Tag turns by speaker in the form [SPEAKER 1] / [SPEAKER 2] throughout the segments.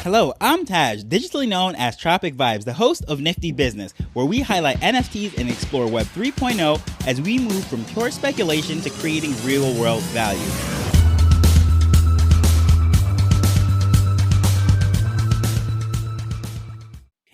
[SPEAKER 1] Hello, I'm Taj, digitally known as Tropic Vibes, the host of Nifty Business, where we highlight NFTs and explore Web 3.0 as we move from pure speculation to creating real-world value.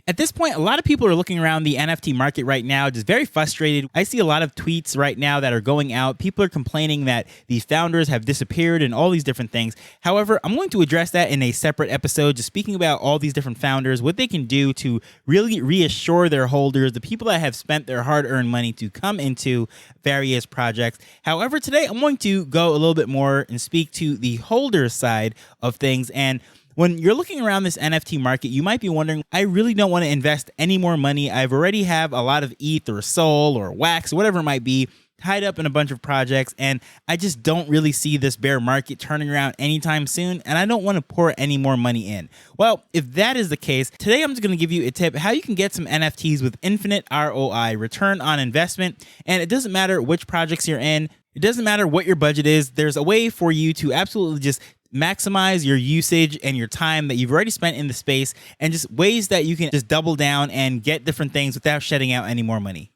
[SPEAKER 1] At this point, a lot of people are looking around the NFT market right now, just very frustrated. I see a lot of tweets right now that are going out. People are complaining that these founders have disappeared and all these different things. However, I'm going to address that in a separate episode, just speaking about all these different founders, what they can do to really reassure their holders, the people that have spent their hard-earned money to come into various projects. However, today I'm going to go a little bit more and speak to the holder side of things. And when you're looking around this NFT market, you might be wondering, I really don't want to invest any more money. I've already have a lot of ETH or SOL or WAX, whatever it might be, tied up in a bunch of projects, and I just don't really see this bear market turning around anytime soon, and I don't want to pour any more money in. Well, if that is the case, today I'm just going to give you a tip how you can get some NFTs with infinite ROI, return on investment, and it doesn't matter which projects you're in. It doesn't matter what your budget is. There's a way for you to absolutely just maximize your usage and your time that you've already spent in the space, and just ways that you can just double down and get different things without shedding out any more money.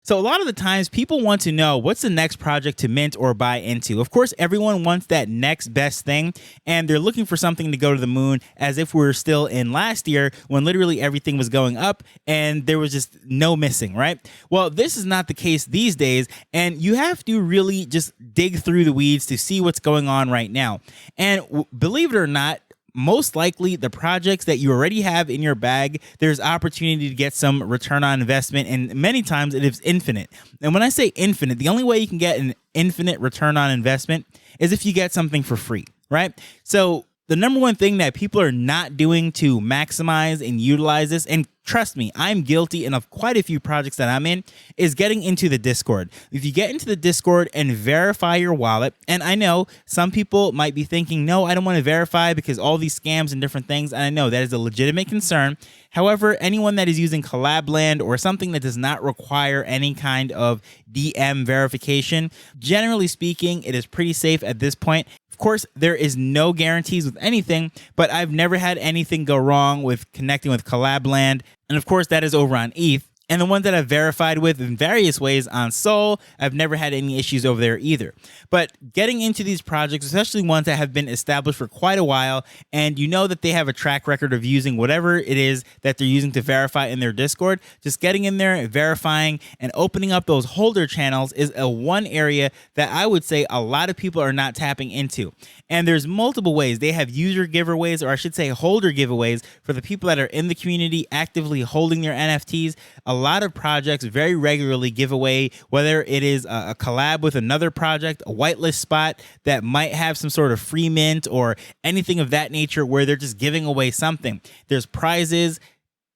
[SPEAKER 1] So a lot of the times people want to know what's the next project to mint or buy into. Of course, everyone wants that next best thing, and they're looking for something to go to the moon, as if we were still in last year when literally everything was going up and there was just no missing, right? Well, this is not the case these days, and you have to really just dig through the weeds to see what's going on right now. And believe it or not, most likely the projects that you already have in your bag, there's opportunity to get some return on investment, and many times it is infinite. And when I say infinite, the only way you can get an infinite return on investment is if you get something for free, right? So the number one thing that people are not doing to maximize and utilize this, and trust me, I'm guilty and of quite a few projects that I'm in, is getting into the Discord. If you get into the Discord and verify your wallet, and I know some people might be thinking, no, I don't want to verify because all these scams and different things, and I know that is a legitimate concern. However, anyone that is using Collabland or something that does not require any kind of DM verification, generally speaking, it is pretty safe at this point. Of course, there is no guarantees with anything, but I've never had anything go wrong with connecting with Collabland. And of course, that is over on ETH. And the ones that I've verified with in various ways on Sol, I've never had any issues over there either. But getting into these projects, especially ones that have been established for quite a while, and you know that they have a track record of using whatever it is that they're using to verify in their Discord, just getting in there, verifying, and opening up those holder channels is a one area that I would say a lot of people are not tapping into. And there's multiple ways. They have user giveaways, or I should say holder giveaways, for the people that are in the community actively holding their NFTs. A lot of projects very regularly give away, whether it is a collab with another project, a whitelist spot that might have some sort of free mint or anything of that nature where they're just giving away something. There's prizes,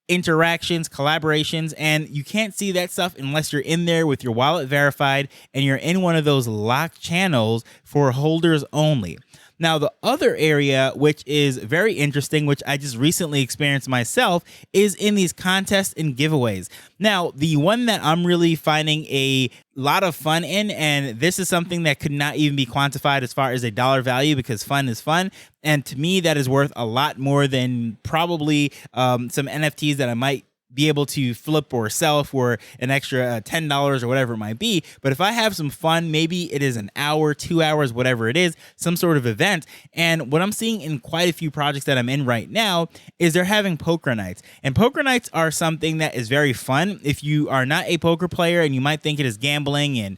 [SPEAKER 1] interactions, collaborations, and you can't see that stuff unless you're in there with your wallet verified and you're in one of those locked channels for holders only. Now, the other area, which is very interesting, which I just recently experienced myself, is in these contests and giveaways. Now, the one that I'm really finding a lot of fun in, and this is something that could not even be quantified as far as a dollar value, because fun is fun. And to me, that is worth a lot more than probably some NFTs that I might be able to flip or sell for an extra $10 or whatever it might be. But if I have some fun, maybe it is an hour, 2 hours, whatever it is, some sort of event. And what I'm seeing in quite a few projects that I'm in right now is they're having poker nights. And poker nights are something that is very fun. If you are not a poker player and you might think it is gambling and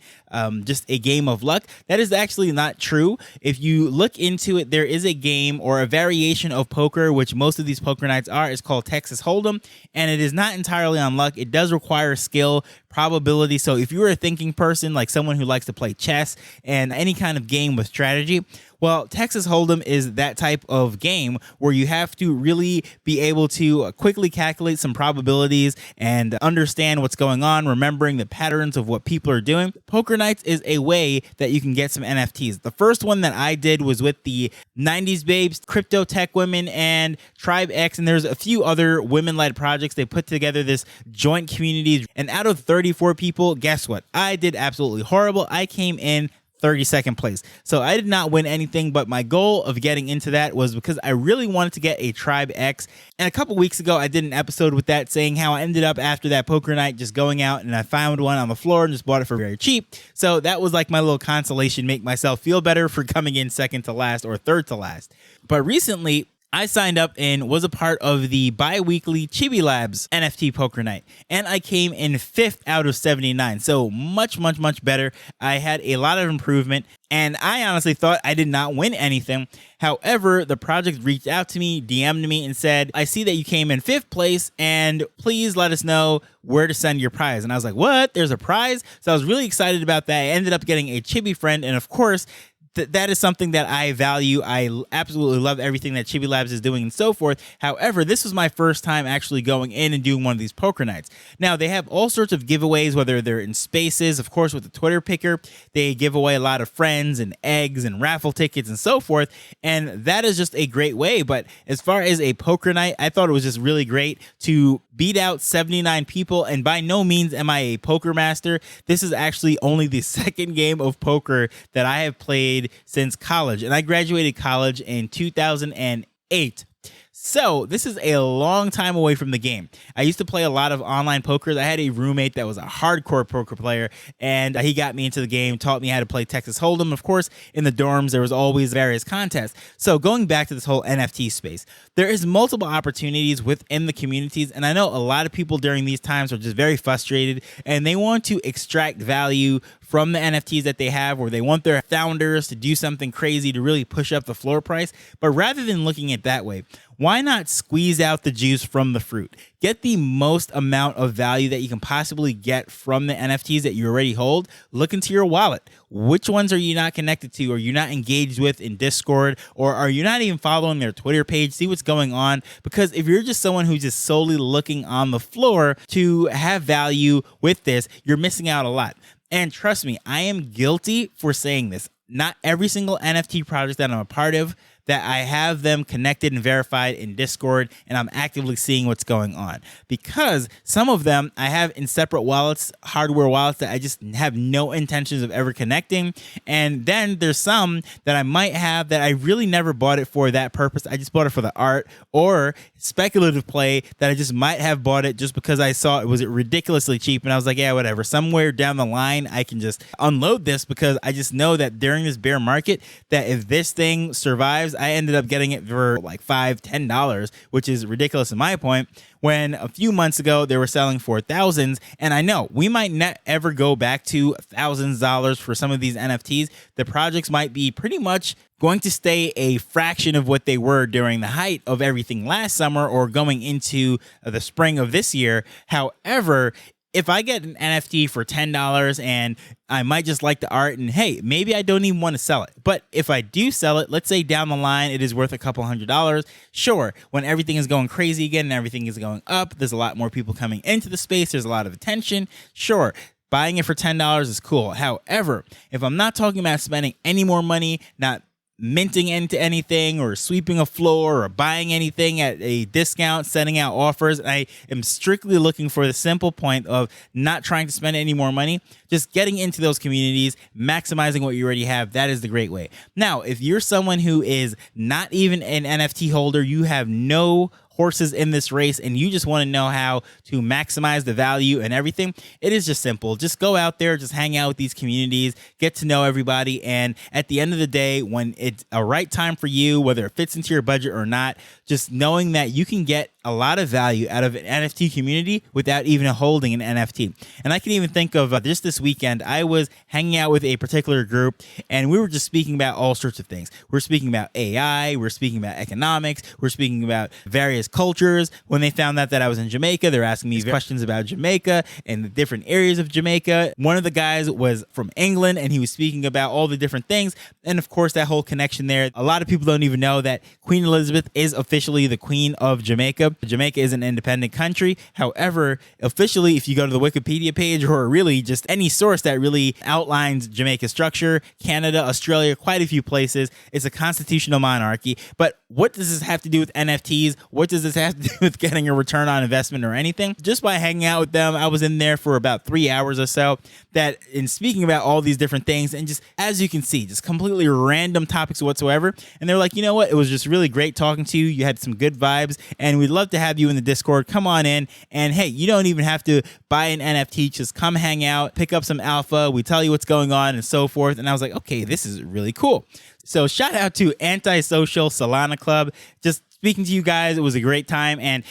[SPEAKER 1] just a game of luck, that is actually not true. If you look into it, there is a game or a variation of poker, which most of these poker nights are. It's called Texas Hold'em, and it is not entirely on luck. It does require skill, probability. So if you're a thinking person, like someone who likes to play chess and any kind of game with strategy, well, Texas Hold'em is that type of game where you have to really be able to quickly calculate some probabilities and understand what's going on, remembering the patterns of what people are doing. Poker nights is a way that you can get some NFTs. The first one that I did was with the 90s Babes, Crypto Tech Women, and Tribe X, and there's a few other women-led projects. They put together this joint community, and out of 34 people, guess what? I did absolutely horrible. I came in 32nd place. So I did not win anything, but my goal of getting into that was because I really wanted to get a Tribe X. And a couple weeks ago, I did an episode with that saying how I ended up after that poker night just going out and I found one on the floor and just bought it for very cheap. So that was like my little consolation, make myself feel better for coming in second to last or third to last. But recently, I signed up and was a part of the bi-weekly Chibi Labs NFT poker night, and I came in 5th out of 79, so much better. I had a lot of improvement, and I honestly thought I did not win anything. However, the project reached out to me, DM'd me, and said, I see that you came in 5th place, and please let us know where to send your prize. And I was like, what? There's a prize? So I was really excited about that. I ended up getting a Chibi friend, and of course, that is something that I value. I absolutely love everything that Chibi Labs is doing and so forth. However, this was my first time actually going in and doing one of these poker nights. Now, they have all sorts of giveaways, whether they're in spaces, of course, with the Twitter picker. They give away a lot of friends and eggs and raffle tickets and so forth. And that is just a great way. But as far as a poker night, I thought it was just really great to beat out 79 people. And by no means am I a poker master. This is actually only the second game of poker that I have played since college, and I graduated college in 2008. So this is a long time away from the game. I used to play a lot of online poker. I had a roommate that was a hardcore poker player, and he got me into the game, taught me how to play Texas Hold'em. Of course, in the dorms, there was always various contests. So going back to this whole NFT space, there is multiple opportunities within the communities, and I know a lot of people during these times are just very frustrated, and they want to extract value from the NFTs that they have, or they want their founders to do something crazy to really push up the floor price. But rather than looking at it that way, why not squeeze out the juice from the fruit? Get the most amount of value that you can possibly get from the NFTs that you already hold. Look into your wallet. Which ones are you not connected to, or you're not engaged with in Discord, or are you not even following their Twitter page? See what's going on. Because if you're just someone who's just solely looking on the floor to have value with this, you're missing out a lot. And trust me, I am guilty for saying this. Not every single NFT project that I'm a part of, that I have them connected and verified in Discord, and I'm actively seeing what's going on. Because some of them I have in separate wallets, hardware wallets, that I just have no intentions of ever connecting. And then there's some that I might have that I really never bought it for that purpose. I just bought it for the art, or speculative play that I just might have bought it just because I saw it was ridiculously cheap, and I was like, yeah, whatever. Somewhere down the line, I can just unload this, because I just know that during this bear market, that if this thing survives, I ended up getting it for like $5-10, which is ridiculous in my point, when a few months ago they were selling for thousands. And I know we might not ever go back to $1,000 for some of these NFTs. The projects might be pretty much going to stay a fraction of what they were during the height of everything last summer or going into the spring of this year. However, if I get an NFT for $10 and I might just like the art, and hey, maybe I don't even want to sell it. But if I do sell it, let's say down the line it is worth a couple $100. Sure, when everything is going crazy again and everything is going up, there's a lot more people coming into the space, there's a lot of attention. Sure, buying it for $10 is cool. However, if I'm not talking about spending any more money, not minting into anything or sweeping a floor or buying anything at a discount, sending out offers, I am strictly looking for the simple point of not trying to spend any more money, just getting into those communities, maximizing what you already have. That is the great way. Now, if you're someone who is not even an NFT holder, you have no horses in this race, and you just want to know how to maximize the value and everything, it is just simple. Just go out there, just hang out with these communities, get to know everybody, and at the end of the day, when it's a right time for you, whether it fits into your budget or not, just knowing that you can get a lot of value out of an NFT community without even holding an NFT. And I can even think of just this weekend, I was hanging out with a particular group, and we were just speaking about all sorts of things. We're speaking about AI, we're speaking about economics, we're speaking about various cultures. When they found out that I was in Jamaica, they're asking me questions about Jamaica and the different areas of Jamaica. One of the guys was from England, and he was speaking about all the different things. And of course, that whole connection there. A lot of people don't even know that Queen Elizabeth is officially the Queen of Jamaica, Jamaica. Jamaica is an independent country. However, officially, if you go to the Wikipedia page or really just any source that really outlines Jamaica's structure, Canada, Australia, quite a few places, it's a constitutional monarchy. But what does this have to do with NFTs? What does this have to do with getting a return on investment or anything? Just by hanging out with them, I was in there for about 3 hours or so, that in speaking about all these different things, and just as you can see, just completely random topics whatsoever. And they're like, you know what? It was just really great talking to you. You had some good vibes, and we'd love to have you in the Discord. Come on in. And hey, you don't even have to buy an NFT. Just come hang out, pick up some alpha. We tell you what's going on and so forth. And I was like, okay, this is really cool. So shout out to Antisocial Solana Club. Just speaking to you guys, it was a great time. And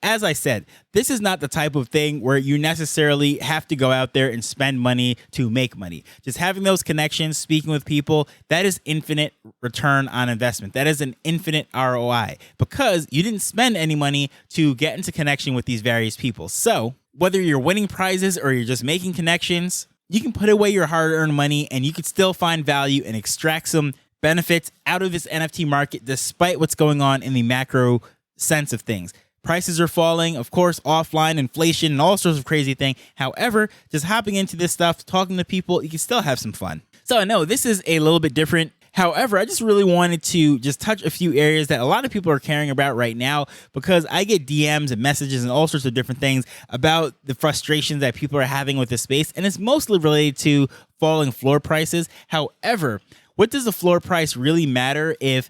[SPEAKER 1] as I said, this is not the type of thing where you necessarily have to go out there and spend money to make money. Just having those connections, speaking with people, that is infinite return on investment. That is an infinite ROI because you didn't spend any money to get into connection with these various people. So whether you're winning prizes or you're just making connections, you can put away your hard-earned money and you could still find value and extract some benefits out of this NFT market despite what's going on in the macro sense of things. Prices are falling, of course, offline, inflation, and all sorts of crazy things. However, just hopping into this stuff, talking to people, you can still have some fun. So I know this is a little bit different. However, I just really wanted to just touch a few areas that a lot of people are caring about right now because I get DMs and messages and all sorts of different things about the frustrations that people are having with this space. And it's mostly related to falling floor prices. However, what does the floor price really matter if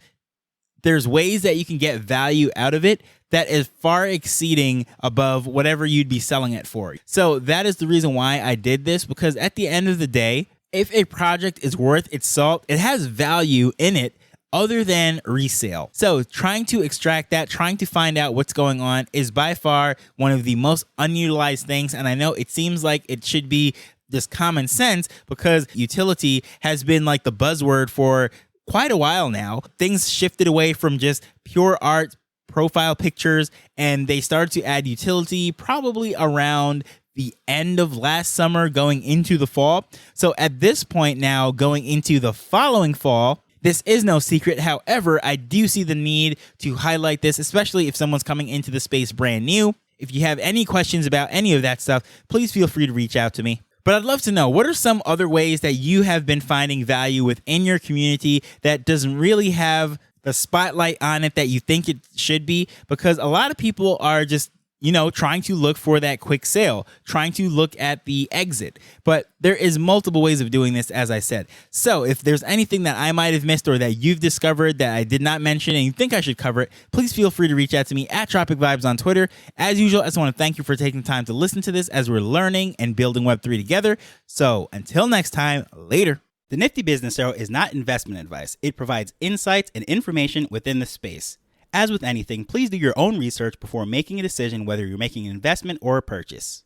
[SPEAKER 1] there's ways that you can get value out of it that is far exceeding above whatever you'd be selling it for? So that is the reason why I did this, because at the end of the day, if a project is worth its salt, it has value in it other than resale. So trying to extract that, trying to find out what's going on is by far one of the most unutilized things. And I know it seems like it should be just common sense because utility has been like the buzzword for quite a while now. Things shifted away from just pure art, profile pictures, and they started to add utility probably around the end of last summer going into the fall. So at this point now, going into the following fall, this is no secret. However, I do see the need to highlight this, especially if someone's coming into the space brand new. If you have any questions about any of that stuff, please feel free to reach out to me. But I'd love to know, what are some other ways that you have been finding value within your community that doesn't really have the spotlight on it that you think it should be? Because a lot of people are just, trying to look for that quick sale, trying to look at the exit. But there is multiple ways of doing this, as I said. So if there's anything that I might have missed or that you've discovered that I did not mention and you think I should cover it, please feel free to reach out to me at Tropic Vibes on Twitter. As usual, I just want to thank you for taking time to listen to this as we're learning and building Web3 together. So until next time, later.
[SPEAKER 2] The Nifty Business Arrow is not investment advice. It provides insights and information within the space. As with anything, please do your own research before making a decision whether you're making an investment or a purchase.